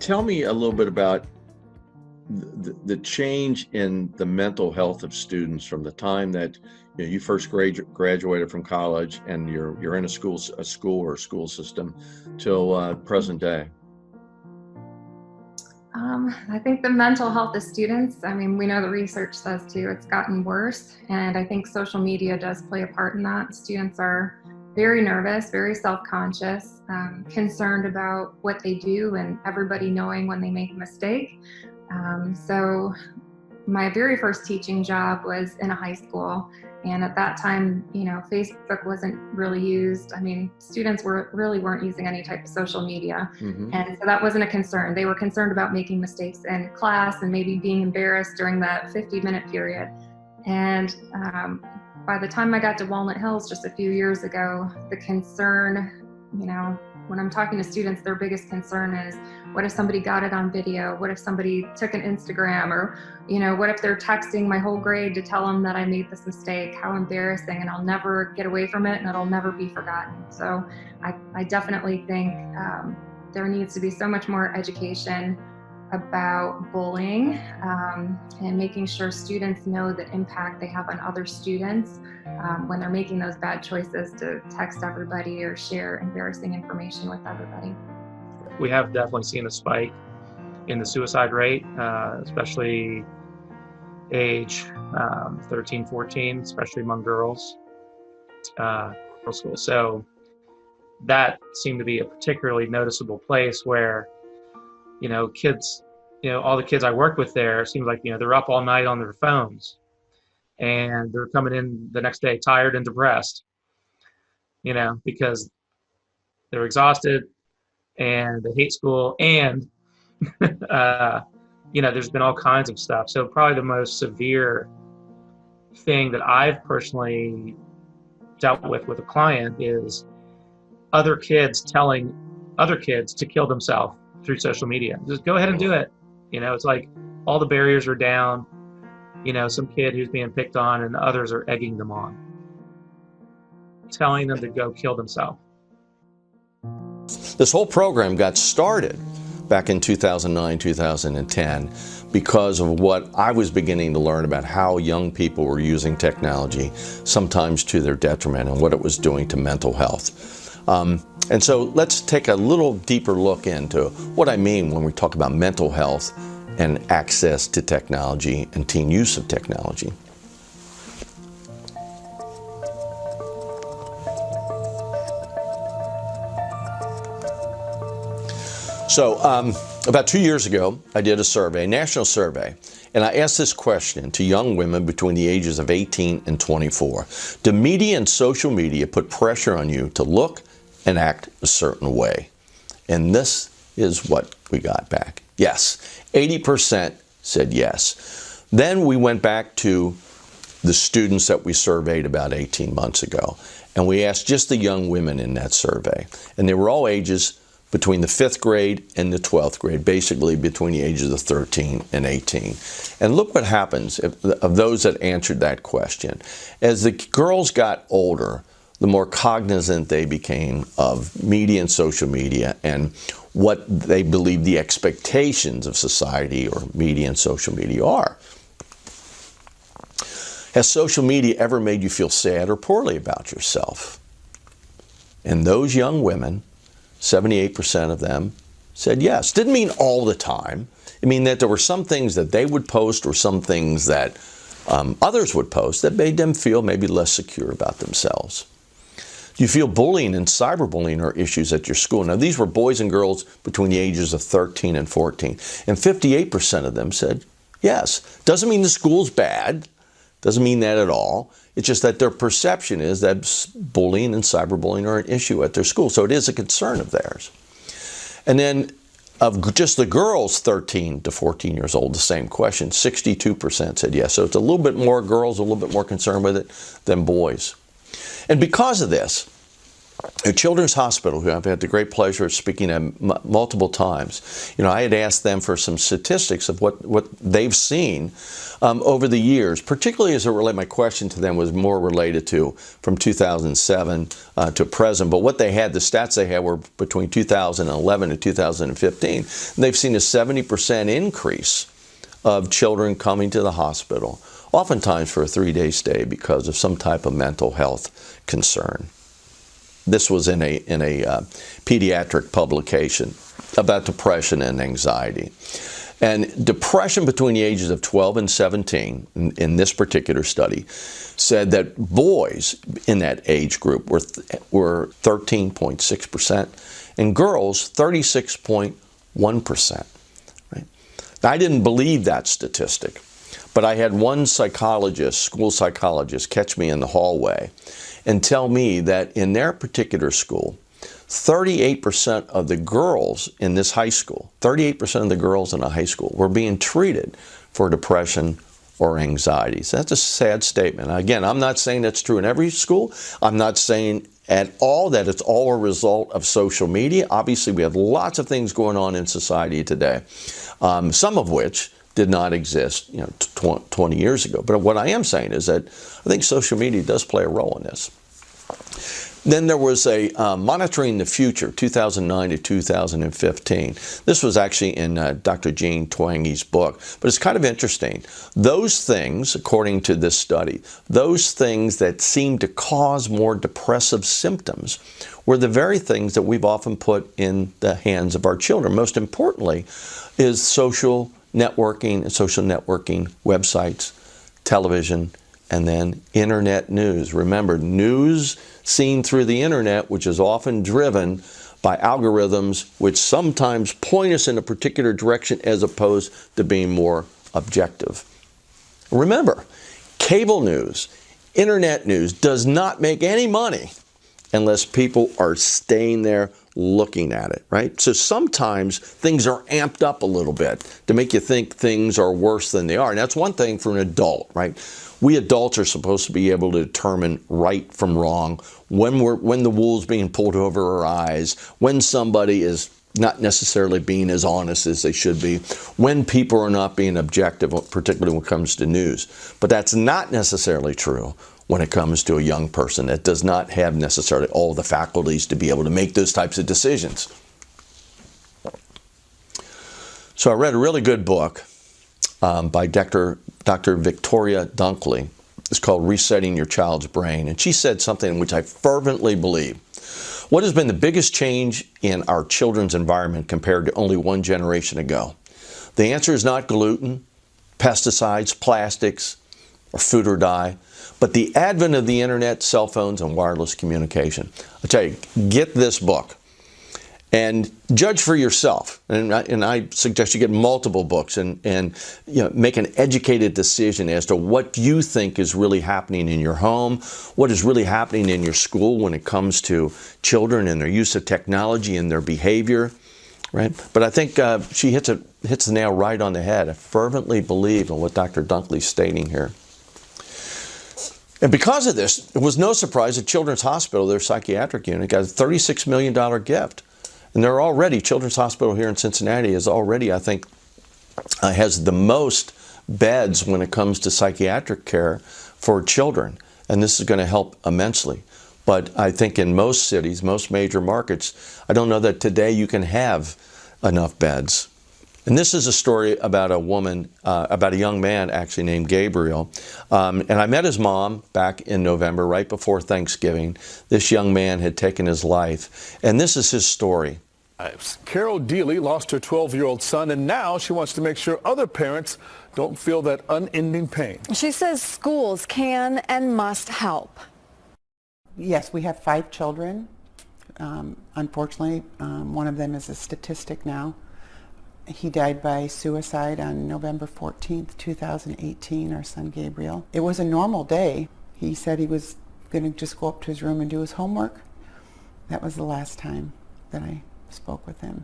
Tell me a little bit about the change in the mental health of students from the time that you first graduated from college and you're in a school or school system till present day. I think the mental health of students, I mean, we know the research says too, it's gotten worse. And I think social media does play a part in that. Students are very nervous, very self-conscious, concerned about what they do and everybody knowing when they make a mistake. So my very first teaching job was in a high school. And at that time, Facebook wasn't really used. I mean, students really weren't using any type of social media. Mm-hmm. And so that wasn't a concern. They were concerned about making mistakes in class and maybe being embarrassed during that 50-minute period. And by the time I got to Walnut Hills just a few years ago, the concern, when I'm talking to students, their biggest concern is, what if somebody got it on video? What if somebody took an Instagram? Or, what if they're texting my whole grade to tell them that I made this mistake? How embarrassing, and I'll never get away from it, and it'll never be forgotten. So I definitely think there needs to be so much more education about bullying and making sure students know the impact they have on other students when they're making those bad choices to text everybody or share embarrassing information with everybody. We have definitely seen a spike in the suicide rate, especially age 13, 14, especially among girls, girls' school. So that seemed to be a particularly noticeable place where, kids, all the kids I worked with there, it seems like, they're up all night on their phones and they're coming in the next day tired and depressed, because they're exhausted and they hate school, and there's been all kinds of stuff. So probably the most severe thing that I've personally dealt with a client is other kids telling other kids to kill themselves through social media. Just go ahead and do it. It's like all the barriers are down. Some kid who's being picked on and others are egging them on, telling them to go kill themselves. This whole program got started back in 2009, 2010 because of what I was beginning to learn about how young people were using technology, sometimes to their detriment, and what it was doing to mental health. And so let's take a little deeper look into what I mean when we talk about mental health and access to technology and teen use of technology. So about 2 years ago, I did a survey, a national survey, and I asked this question to young women between the ages of 18 and 24. Do media and social media put pressure on you to look and act a certain way? And this is what we got back. Yes, 80% said yes. Then we went back to the students that we surveyed about 18 months ago, and we asked just the young women in that survey. And they were all ages between the 5th grade and the 12th grade, basically between the ages of 13 and 18. And look what happens of those that answered that question. As the girls got older, the more cognizant they became of media and social media and what they believe the expectations of society or media and social media are. Has social media ever made you feel sad or poorly about yourself? And those young women, 78% of them said yes. Didn't mean all the time. It mean that there were some things that they would post or some things that others would post that made them feel maybe less secure about themselves. Do you feel bullying and cyberbullying are issues at your school? Now, these were boys and girls between the ages of 13 and 14. And 58% of them said yes. Doesn't mean the school's bad. Doesn't mean that at all. It's just that their perception is that bullying and cyberbullying are an issue at their school. So it is a concern of theirs. And then of just the girls 13 to 14 years old, the same question, 62% said yes. So it's a little bit more girls, a little bit more concerned with it than boys. And because of this, At Children's Hospital, who I've had the great pleasure of speaking at multiple times, I had asked them for some statistics of what they've seen over the years, particularly as it related. My question to them was more related to from 2007 to present, but what they had, the stats they had were between 2011 and 2015. And they've seen a 70% increase of children coming to the hospital, oftentimes for a 3-day stay because of some type of mental health concern. This was in a pediatric publication about depression and anxiety. And depression between the ages of 12 and 17, in this particular study, said that boys in that age group were 13.6%, and girls 36.1%. Right? Now, I didn't believe that statistic, but I had one psychologist, school psychologist, catch me in the hallway and tell me that in their particular school, 38% of the girls in this high school, 38% of the girls in a high school were being treated for depression or anxiety. So that's a sad statement. Again, I'm not saying that's true in every school. I'm not saying at all that it's all a result of social media. Obviously, we have lots of things going on in society today, some of which did not exist 20 years ago. But what I am saying is that I think social media does play a role in this. Then there was a Monitoring the Future, 2009 to 2015. This was actually in Dr. Jean Twangy's book, but it's kind of interesting. Those things, according to this study, those things that seem to cause more depressive symptoms were the very things that we've often put in the hands of our children. Most importantly is social networking websites, television, and then internet news. Remember, news seen through the internet, which is often driven by algorithms which sometimes point us in a particular direction as opposed to being more objective. Remember, cable news, internet news does not make any money unless people are staying there looking at it, right? So sometimes things are amped up a little bit to make you think things are worse than they are. And that's one thing for an adult, right? We adults are supposed to be able to determine right from wrong, when the wool's being pulled over our eyes, when somebody is not necessarily being as honest as they should be, when people are not being objective, particularly when it comes to news. But that's not necessarily true when it comes to a young person that does not have necessarily all the faculties to be able to make those types of decisions. So I read a really good book by Dr. Victoria Dunkley. It's called Resetting Your Child's Brain. And she said something which I fervently believe. What has been the biggest change in our children's environment compared to only one generation ago? The answer is not gluten, pesticides, plastics, or food or dye, but the advent of the internet, cell phones, and wireless communication. I tell you, get this book and judge for yourself. And I suggest you get multiple books and make an educated decision as to what you think is really happening in your home, what is really happening in your school when it comes to children and their use of technology and their behavior. Right? But I think she hits the nail right on the head. I fervently believe in what Dr. Dunkley's stating here. And because of this, it was no surprise that Children's Hospital, their psychiatric unit, got a $36 million gift. And they're already, Children's Hospital here in Cincinnati is already, I think, has the most beds when it comes to psychiatric care for children. And this is going to help immensely. But I think in most cities, most major markets, I don't know that today you can have enough beds. And this is a story about a woman, about a young man actually named Gabriel. And I met his mom back in November, right before Thanksgiving. This young man had taken his life. And this is his story. Carol Deely lost her 12-year-old son, and now she wants to make sure other parents don't feel that unending pain. She says schools can and must help. Yes, we have 5 children. Unfortunately, one of them is a statistic now. He died by suicide on November 14th, 2018, our son Gabriel. It was a normal day. He said he was going to just go up to his room and do his homework. That was the last time that I spoke with him.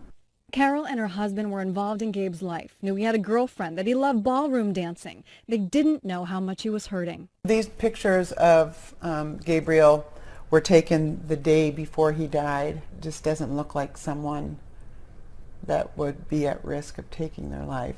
Carol and her husband were involved in Gabe's life, knew he had a girlfriend, that he loved ballroom dancing. They didn't know how much he was hurting. These pictures of Gabriel were taken the day before he died just doesn't look like someone that would be at risk of taking their life.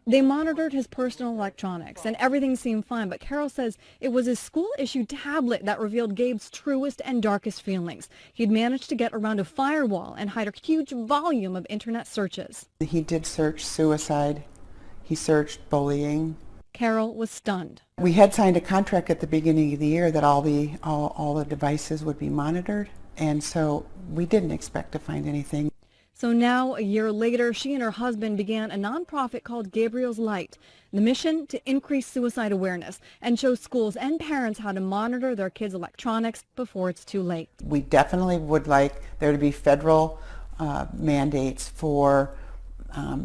They monitored his personal electronics and everything seemed fine, but Carol says it was his school-issued tablet that revealed Gabe's truest and darkest feelings. He'd managed to get around a firewall and hide a huge volume of internet searches. He did search suicide. He searched bullying. Carol was stunned. We had signed a contract at the beginning of the year that all the devices would be monitored, and so we didn't expect to find anything. So now, a year later, she and her husband began a nonprofit called Gabriel's Light. The mission to increase suicide awareness and show schools and parents how to monitor their kids' electronics before it's too late. We definitely would like there to be federal mandates for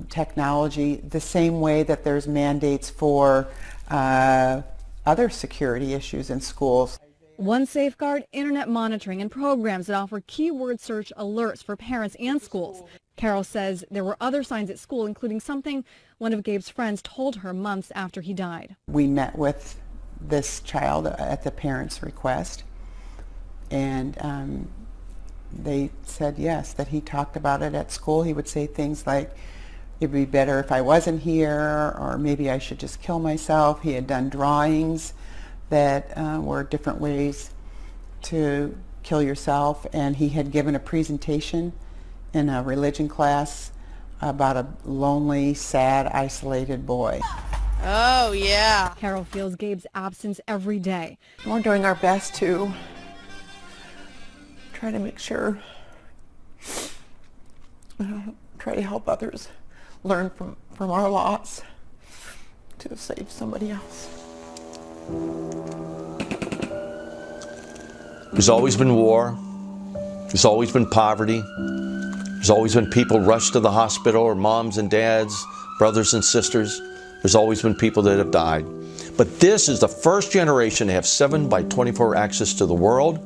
technology, the same way that there's mandates for other security issues in schools. One safeguard, internet monitoring and programs that offer keyword search alerts for parents and schools. Carol says there were other signs at school, including something one of Gabe's friends told her months after he died. We met with this child at the parents' request, and they said yes, that he talked about it at school. He would say things like, it'd be better if I wasn't here, or maybe I should just kill myself. He had done drawings that were different ways to kill yourself, and he had given a presentation in a religion class about a lonely, sad, isolated boy. Oh, yeah. Carol feels Gabe's absence every day. We're doing our best to try to make sure, try to help others learn from our loss to save somebody else. There's always been war. There's always been poverty. There's always been people rushed to the hospital, or moms and dads, brothers and sisters. There's always been people that have died. But this is the first generation to have 7x24 access to the world,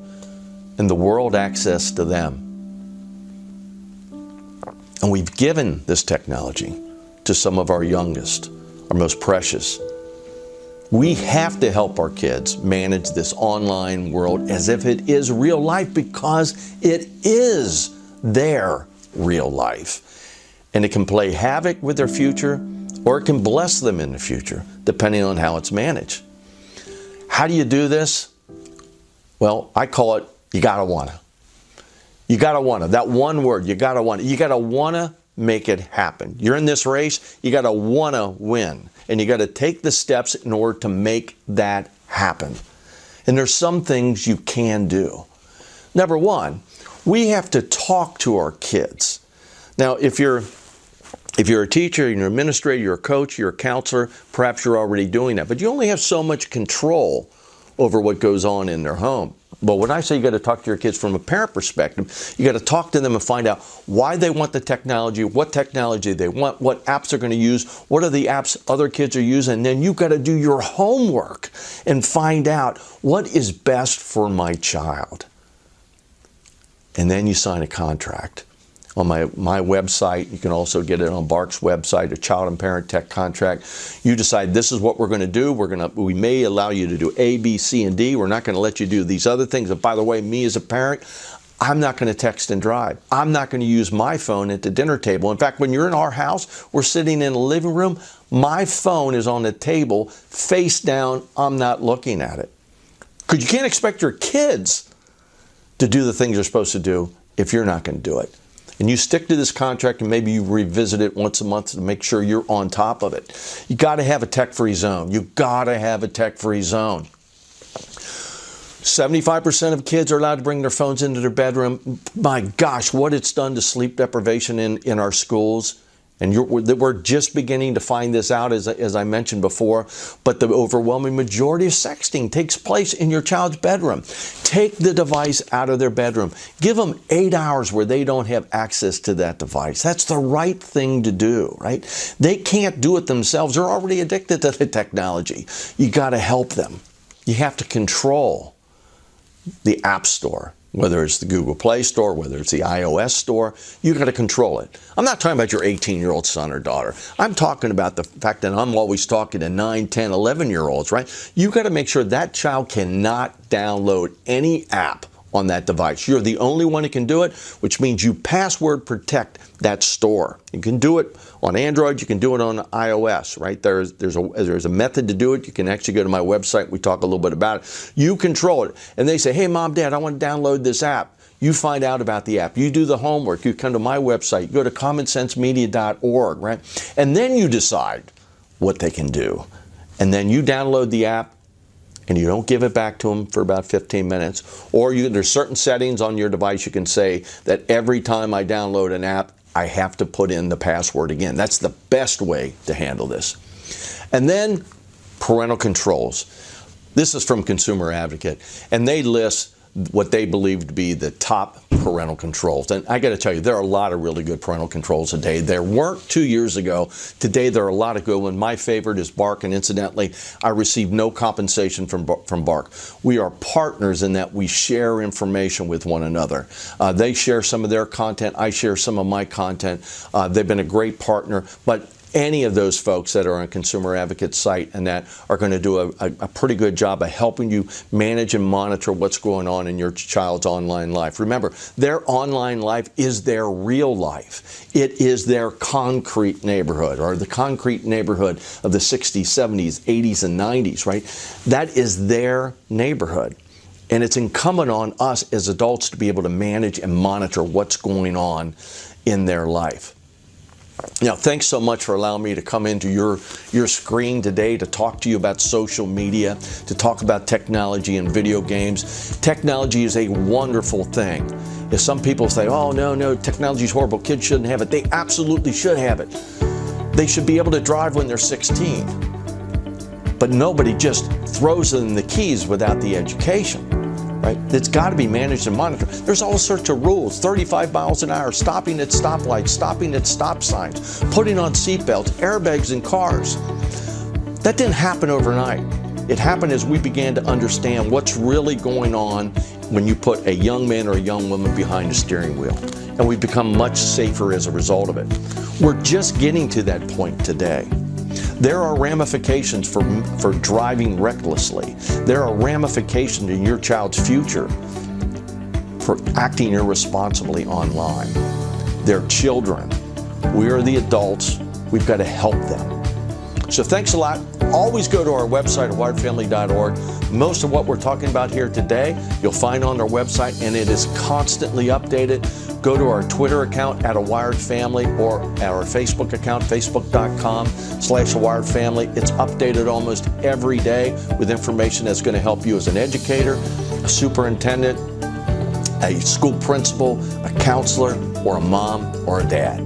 and the world access to them. And we've given this technology to some of our youngest, our most precious. We have to help our kids manage this online world as if it is real life, because it is their real life. And it can play havoc with their future, or it can bless them in the future, depending on how it's managed. How do you do this? Well, I call it, you gotta wanna. You gotta wanna. That one word, you gotta wanna. You gotta wanna make it happen. You're in this race, you gotta wanna win. And you got to take the steps in order to make that happen. And there's some things you can do. Number one, we have to talk to our kids. Now, if you're a teacher, you're an administrator, you're a coach, you're a counselor, perhaps you're already doing that. But you only have so much control over what goes on in their home. But when I say you got to talk to your kids from a parent perspective, you got to talk to them and find out why they want the technology, what technology they want, what apps they're going to use, what are the apps other kids are using, and then you've got to do your homework and find out what is best for my child. And then you sign a contract. On my website, you can also get it on BARC's website, a child and parent tech contract. You decide this is what we're going to do. We may allow you to do A, B, C, and D. We're not going to let you do these other things. And by the way, me as a parent, I'm not going to text and drive. I'm not going to use my phone at the dinner table. In fact, when you're in our house, we're sitting in the living room, my phone is on the table, face down. I'm not looking at it. Because you can't expect your kids to do the things they're supposed to do if you're not going to do it. And you stick to this contract, and maybe you revisit it once a month to make sure you're on top of it. You got to have a tech-free zone. You got to have a tech-free zone. 75% of kids are allowed to bring their phones into their bedroom. My gosh, what it's done to sleep deprivation in our schools. And we're just beginning to find this out, as I mentioned before. But the overwhelming majority of sexting takes place in your child's bedroom. Take the device out of their bedroom. Give them 8 hours where they don't have access to that device. That's the right thing to do, right? They can't do it themselves. They're already addicted to the technology. You got to help them. You have to control the App Store. Whether it's the Google Play Store, whether it's the iOS Store, you got to control it. I'm not talking about your 18-year-old son or daughter. I'm talking about the fact that I'm always talking to 9, 10, 11-year-olds, right? You got to make sure that child cannot download any app on that device. You're the only one who can do it, which means you password protect that store. You can do it on Android, you can do it on iOS, right? There's a method to do it. You can actually go to my website. We talk a little bit about it. You control it. And they say, hey, Mom, Dad, I want to download this app. You find out about the app. You do the homework. You come to my website. You go to commonsensemedia.org, right? And then you decide what they can do. And then you download the app, and you don't give it back to them for about 15 minutes. Or there's certain settings on your device you can say that every time I download an app, I have to put in the password again. That's the best way to handle this. And then parental controls. This is from Consumer Advocate, and they list what they believe to be the top parental controls. And I got to tell you, there are a lot of really good parental controls today. There weren't 2 years ago. Today, there are a lot of good ones. My favorite is Bark, and incidentally, I receive no compensation from Bark. We are partners in that we share information with one another. They share some of their content. I share some of my content. They've been a great partner. But any of those folks that are on Consumer Advocate site and that are going to do a pretty good job of helping you manage and monitor what's going on in your child's online life. Remember, their online life is their real life. It is their concrete neighborhood, or the concrete neighborhood of the 60s, 70s, 80s, and 90s, right? That is their neighborhood. And it's incumbent on us as adults to be able to manage and monitor what's going on in their life. Now, thanks so much for allowing me to come into your screen today to talk to you about social media, to talk about technology and video games. Technology is a wonderful thing. If some people say, oh, no, technology is horrible, kids shouldn't have it, they absolutely should have it. They should be able to drive when they're 16. But nobody just throws them the keys without the education. Right? It's got to be managed and monitored. There's all sorts of rules, 35 miles an hour, stopping at stoplights, stopping at stop signs, putting on seatbelts, airbags in cars. That didn't happen overnight. It happened as we began to understand what's really going on when you put a young man or a young woman behind a steering wheel. And we've become much safer as a result of it. We're just getting to that point today. There are ramifications for driving recklessly. There are ramifications in your child's future for acting irresponsibly online. They're children. We are the adults. We've got to help them. So thanks a lot. Always go to our website at wiredfamily.org. Most of what we're talking about here today, you'll find on our website, and it is constantly updated. Go to our Twitter account at A Wired Family, or at our Facebook account, facebook.com/AWiredFamily. It's updated almost every day with information that's going to help you as an educator, a superintendent, a school principal, a counselor, or a mom or a dad.